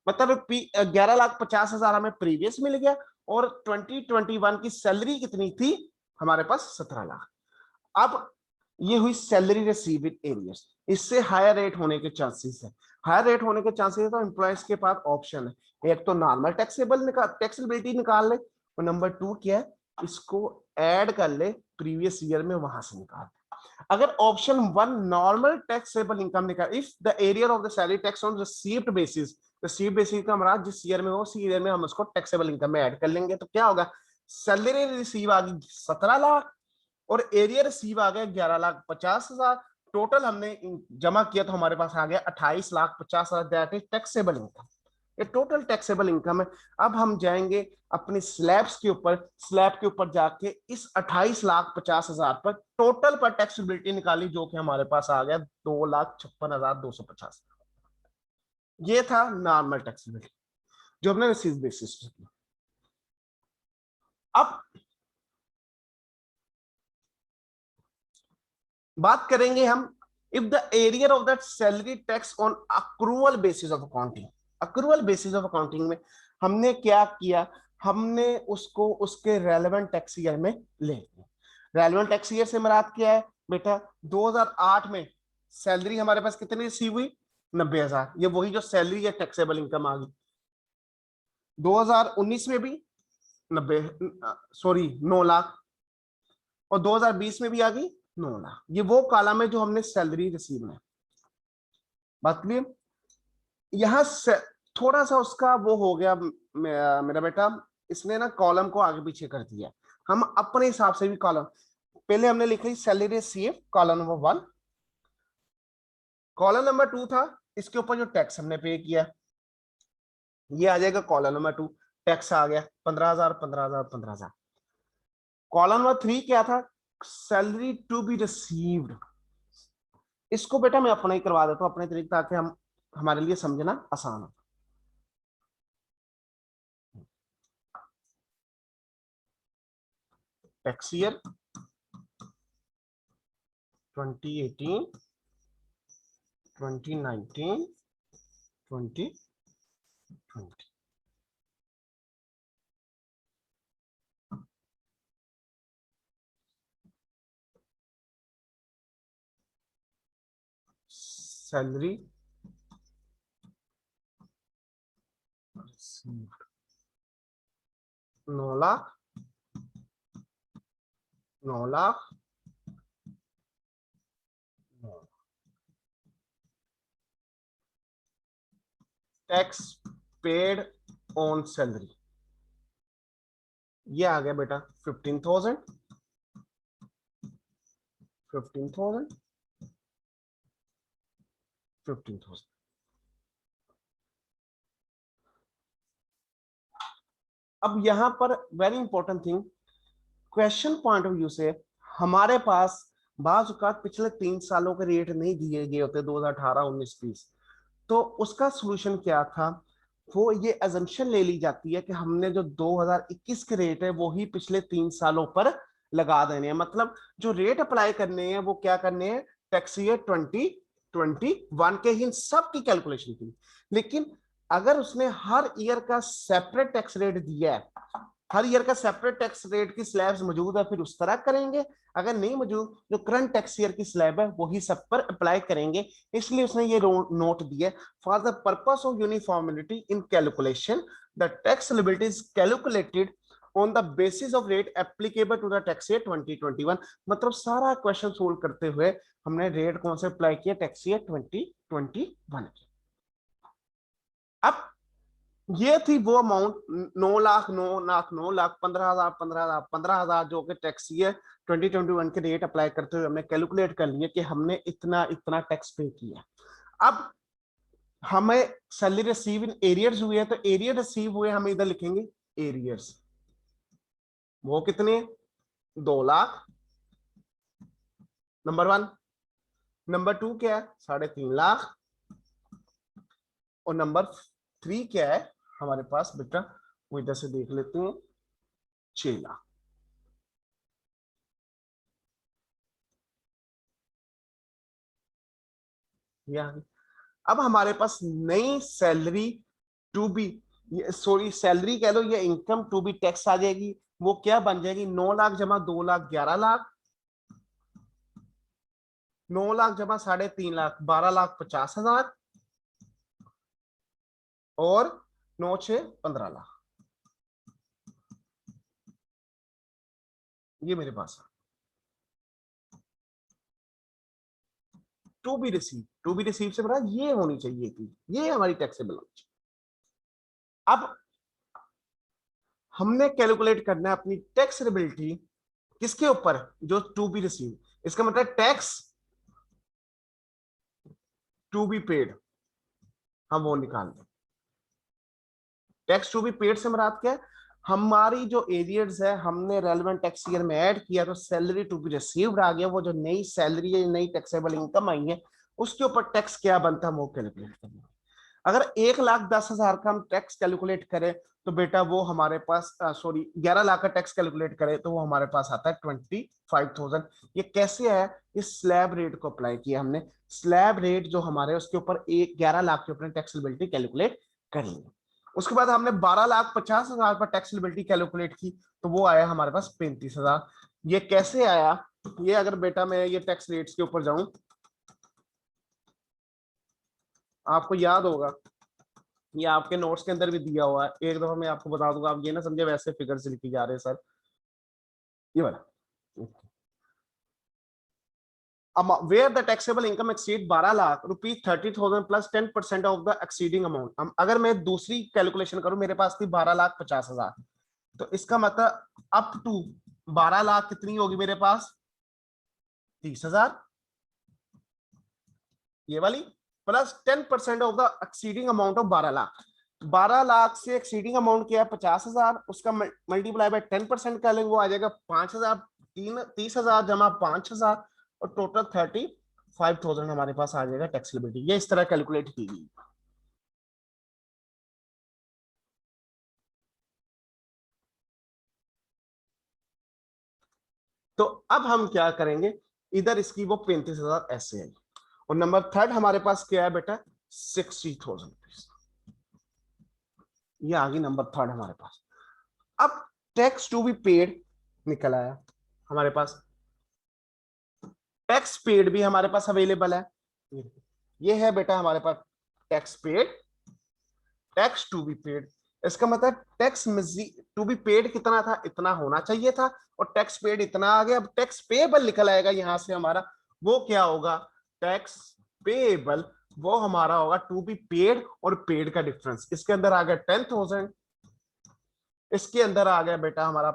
मतलब 11,50,000 हमें प्रीवियस मिल गया, और 2021 की सैलरी कितनी थी हमारे पास, 17 लाख। अब ये हुई सैलरी रिसीव इन एरियर्स, इससे हायर रेट होने के चांसेस है। हायर रेट होने के चांसेस है तो एम्प्लॉयज के पास ऑप्शन है, एक तो नॉर्मल टैक्सेबिलिटी निकाल ले, और नंबर 2 क्या है, इसको ऐड कर ले प्रीवियस ईयर में, वहां से निकाल। अगर ऑप्शन 1 नॉर्मल टैक्सेबल इनकम निकाल, if the arrear of the salary tax on received basis, received basis का हमारा जिस ईयर में हो उसी ईयर में हम उसको टैक्सेबल इनकम में ऐड कर लेंगे, तो क्या होगा, सैलरी रिसीव आ गई 17 लाख और एरियर रिसीव आ गया 11,50,000। टोटल हमने जमा किया तो हमारे पास आ गया 28,50,000, दैट इज टैक्सेबल इनकम। ये टोटल टैक्सेबल इनकम है। अब हम जाएंगे अपनी स्लैब्स के ऊपर, स्लैब के ऊपर जाके इस 28,50,000 पर टोटल पर टैक्सेबिलिटी निकाली, जो कि हमारे पास आ गया 2,56,250। ये था नॉर्मल टैक्सेबिलिटी जो हमने रिसीव बेसिस पे की। अब बात करेंगे हम, if the arrear of that salary tax on accrual basis of accounting. Accrual basis of accounting में हमने क्या किया, हमने उसको उसके रेलेवेंट टैक्स ईयर में ले लिया। रेलेवेंट टैक्स ईयर से मुराद क्या है बेटा, 2008 में सैलरी हमारे पास कितनी रिसीव हुई, 90,000, ये वही जो सैलरी या टैक्सेबल इनकम आ गई। 2019 में भी 9 लाख, और 2020 में भी आ गई 9 लाख। ये वो कॉलम है जो हमने सैलरी रिसीव में। बात क्लियर? यहां से थोड़ा सा उसका वो हो गया मेरा बेटा, इसने ना कॉलम को आगे पीछे कर दिया। हम अपने हिसाब से भी कॉलम, पहले हमने लिखी salary receive column number 1, column number 2 था इसके ऊपर जो टैक्स हमने पे किया, ये आ जाएगा कॉलम नंबर 2। टैक्स आ गया 15,000 15,000 15,000। कॉलम नंबर 3 क्या था, सैलरी टू बी रिसीव्ड। इसको बेटा मैं अपना ही करवा देता हूं अपने तरीके, ताकि हम हमारे लिए समझना आसान हो। Tax year 2018 2019 2020। Salary 9 lakh 9 lakh 9 lakh. Tax paid on salary ये आ गया बेटा 15,000 15,000 15,000। अब यहां पर very important thing, question point of view से हमारे पास बाज़ औक़ात पिछले 3 सालों के रेट नहीं दिए गए होते 2018 19 20, तो उसका सॉल्यूशन क्या था, वो ये अजम्पशन ले ली जाती है कि हमने जो 2021 के रेट है वो ही पिछले 3 सालों पर लगा देने हैं। मतलब जो रेट अप्लाई करने हैं वो क्या करने हैं, टैक्स ईयर 2021 के ही सब की कैलकुलेशन की। लेकिन अगर उसने हर ईयर का सेपरेट टैक्स रेट दिया है, हर ईयर का सेपरेट टैक्स रेट की स्लैब्स मौजूद है, फिर उस तरह करेंगे। अगर नहीं मौजूद, जो करंट टैक्स ईयर की स्लैब है वही सब पर अप्लाई करेंगे। इसलिए उसने ये नोट दिया, for the purpose of uniformity in calculation the tax liability is calculated on the basis of rate applicable to the tax year 2021। मतलब सारा क्वेश्चन सोल्व करते हुए हमने रेट कौन से अप्लाई किया, टैक्स ईयर 2021 के। अब ये थी वो अमाउंट 9 लाख 9 लाख 9 लाख 15,000 15,000 15,000 जो कि टैक्स ईयर 2021 के रेट अप्लाई करते हुए हमने कैलकुलेट कर लिया कि हमने इतना इतना टैक्स पे किया। अब हमें सैलरी रिसीव इन एरियर्स हुए हैं, तो एरियर रिसीव हुए हम इधर लिखेंगे एरियर्स, वो कितने 2 लाख नंबर 1। नंबर 2 क्या है 3.5 लाख, और नंबर 3 क्या है हमारे पास बेटा, वो इधर से देख लेते हैं 6 लाख। अब हमारे पास नई salary to be, sorry salary कह लो, ये इनकम टू बी टैक्स आ जाएगी। वो क्या बन जाएगी, 9 लाख जमा 2 लाख 11 लाख, 9 लाख जमा 3.5 लाख 12 लाख 50,000, और 9 6 15 लाख। ये मेरे पास है to be receive. To be receive से बड़ा ये होनी चाहिए थी, ये हमारी टैक्सेबल होनी चाहिए। अब हमने कैलकुलेट करना है अपनी टैक्स लायबिलिटी किसके ऊपर, जो टू बी रिसीव। इसका मतलब टैक्स टू बी पेड, हम वो निकाल दें। टैक्स टू बी पेड से मुराद क्या है, हमारी जो एरियर्स है हमने रेलेवेंट टैक्स ईयर में ऐड किया, तो सैलरी टू बी रिसीव्ड आ गया। वो जो नई सैलरी है, नई टैक्सेबल इनकम आई है, उसके ऊपर टैक्स क्या बनता है वो कैलकुलेट करना। अगर 1,10,000 का हम टैक्स कैलकुलेट करें तो बेटा वो हमारे पास सॉरी 11 लाख का टैक्स कैलकुलेट करें तो वो हमारे पास आता है 25,000। ये कैसे है, इस स्लैब रेट को अप्लाई किया हमने। स्लैब रेट जो हमारे उसके ऊपर 11 लाख के ऊपर टैक्स लायबिलिटी कैलकुलेट करेंगे। उसके बाद हमने 12,50,000 पर टैक्स लायबिलिटी कैलकुलेट की, तो वो आया हमारे पास 35,000। ये कैसे आया, ये अगर बेटा मैं ये टैक्स रेट्स के ऊपर जाऊं, आपको याद होगा ये आपके नोट्स के अंदर भी दिया हुआ है, एक दफा मैं आपको बता दूंगा, आप ये ना समझे वैसे फिगर से लिखी जा रहे हैं सर। ये वाला where the taxable income exceed 12 lakh rupees 30,000 plus 10% of the exceeding amount. अगर मैं दूसरी कैलकुलेशन करूं, मेरे पास थी 12,50,000, तो इसका मतलब अप टू 12 लाख कितनी होगी मेरे पास 30,000, ये वाली, plus 10% of the exceeding amount of 12 lakh. 12 lakh से एक्सीडिंग अमाउंट क्या है 50,000, उसका मल्टीप्लाई बाय 10% कर लेंगे, वो आ जाएगा 5,000, 30,000 जमा 5,000 और टोटल 35,000 हमारे पास आ जाएगा टैक्स लिबिलिटी। ये इस तरह कैलकुलेट की गई। तो अब हम क्या करेंगे, इधर इसकी वो 35,000 ऐसे है, और नंबर थर्ड हमारे पास क्या है बेटा 60,000 रुपीज, ये आ गई नंबर थर्ड हमारे पास। अब टैक्स टू बी पेड निकल आया हमारे पास, टैक्स पेड भी हमारे पास अवेलेबल है, ये है बेटा हमारे पास tax paid, tax to be paid. इसका मतलब टैक्स टू बी पेड कितना था, इतना होना चाहिए था, और टैक्स पेड इतना आ गया। अब टैक्स पेएबल निकल आएगा यहां से हमारा, वो क्या होगा टैक्स पेएबल, वो हमारा होगा टू बी पेड और पेड का डिफरेंस। इसके अंदर आ गया 10,000, इसके अंदर आ गया बेटा हमारा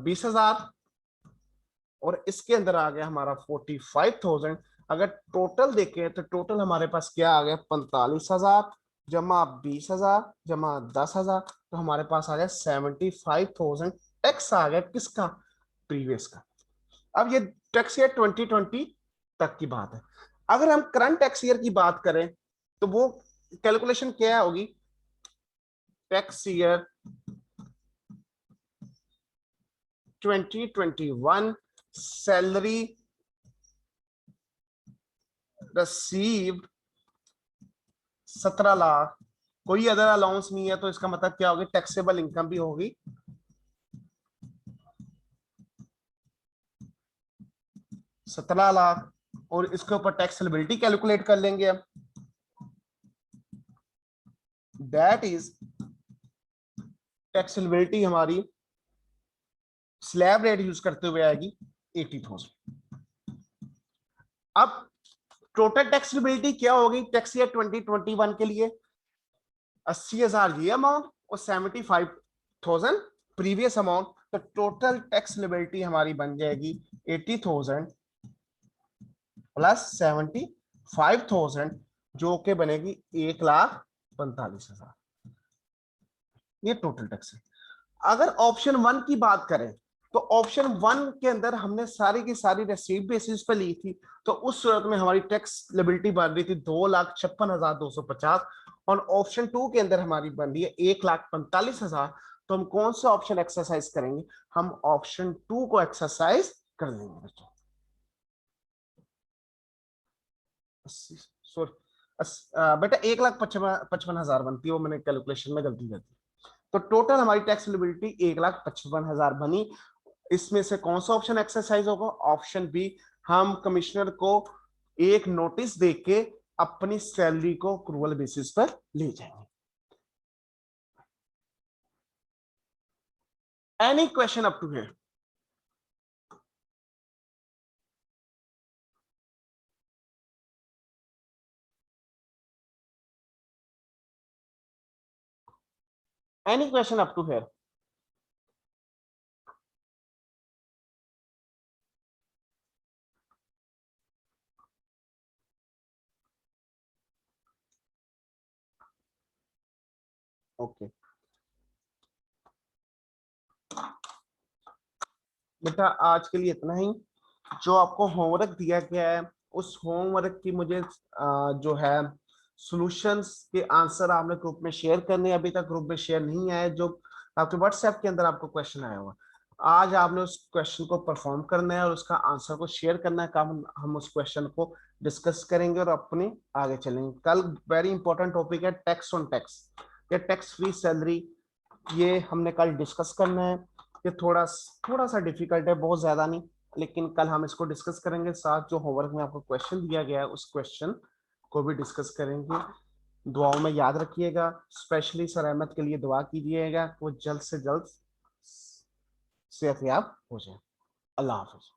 20,000, और इसके अंदर आ गया हमारा 45,000। अगर टोटल देखें तो टोटल हमारे पास क्या आ गया 45,000 जमा 20,000 जमा 10,000, तो हमारे पास आ गया 75,000 टैक्स आ गया किसका, प्रीवियस का। अब ये टैक्स ईयर 2020 तक की बात है। अगर हम करंट टैक्स ईयर की बात करें तो वो कैलकुलेशन क्या होगी, tax year 2021 salary received 17 lakh, कोई अदर अलाउंस नहीं है, तो इसका मतलब क्या होगी टैक्सेबल इनकम भी होगी 17 लाख, और इसके ऊपर टैक्स लिबिलिटी कैलकुलेट कर लेंगे हम, दैट इज टैक्स लिबिलिटी हमारी स्लैब रेट यूज करते हुए आएगी 80,000। अब टोटल टैक्स लिबिलिटी क्या होगी टैक्स ईयर 2021 के लिए, 80,000 ये अमाउंट और 75,000 प्रीवियस अमाउंट, तो टोटल टैक्स लिबिलिटी हमारी बन जाएगी 80,000 प्लस 75,000, जो कि बनेगी 1,45,000। ये टोटल टैक्स है। अगर ऑप्शन 1 की बात करें तो ऑप्शन 1 के अंदर हमने सारी की सारी रिसीव बेसिस पे ली थी, तो उस सूरत में हमारी टैक्स लिबिलिटी बन रही थी 2,56,250, और ऑप्शन 2 के अंदर हमारी बन रही है 1,45,000। तो हम कौन सा ऑप्शन एक्सरसाइज करेंगे, हम ऑप्शन 2 को एक्सरसाइज कर लेंगे बच्चों। बेटा 1,55,000 बनती है, वो मैंने कैलकुलेशन में गलती कर दी। तो टोटल हमारी टैक्स लिबिलिटी 1,55,000 बनी। इसमें से कौन सा ऑप्शन एक्सरसाइज होगा, ऑप्शन बी, हम कमिश्नर को एक नोटिस देके अपनी सैलरी को अक्रूवल बेसिस पर ले जाएंगे। Any question up to here? Any question up to here? Okay. बेटा आज के लिए इतना ही। जो आपको होमवर्क दिया गया है उस होमवर्क की मुझे जो है सॉल्यूशंस के आंसर आपने ग्रुप में शेयर करने, अभी तक ग्रुप में शेयर नहीं आए, जो आपके व्हाट्सएप के अंदर आपको क्वेश्चन आया हुआ, आज आपने उस क्वेश्चन को परफॉर्म करना है और उसका आंसर को शेयर करना है। कल हम उस क्वेश्चन को डिस्कस करेंगे और अपने आगे चलेंगे। कल वेरी इंपॉर्टेंट टॉपिक है टैक्स ऑन टैक्स या टैक्स फ्री सैलरी, ये हमने कल डिस्कस करना है। ये थोड़ा सा डिफिकल्ट है, बहुत ज्यादा नहीं, लेकिन कल हम इसको डिस्कस करेंगे। साथ जो होमवर्क में आपको क्वेश्चन दिया गया है उस क्वेश्चन को भी डिस्कस करेंगे। दुआओं में याद रखिएगा, स्पेशली सर अहमद के लिए दुआ कीजिएगा, वो जल्द से जल्द सेहतयाब हो जाए। अल्लाह हाफिज।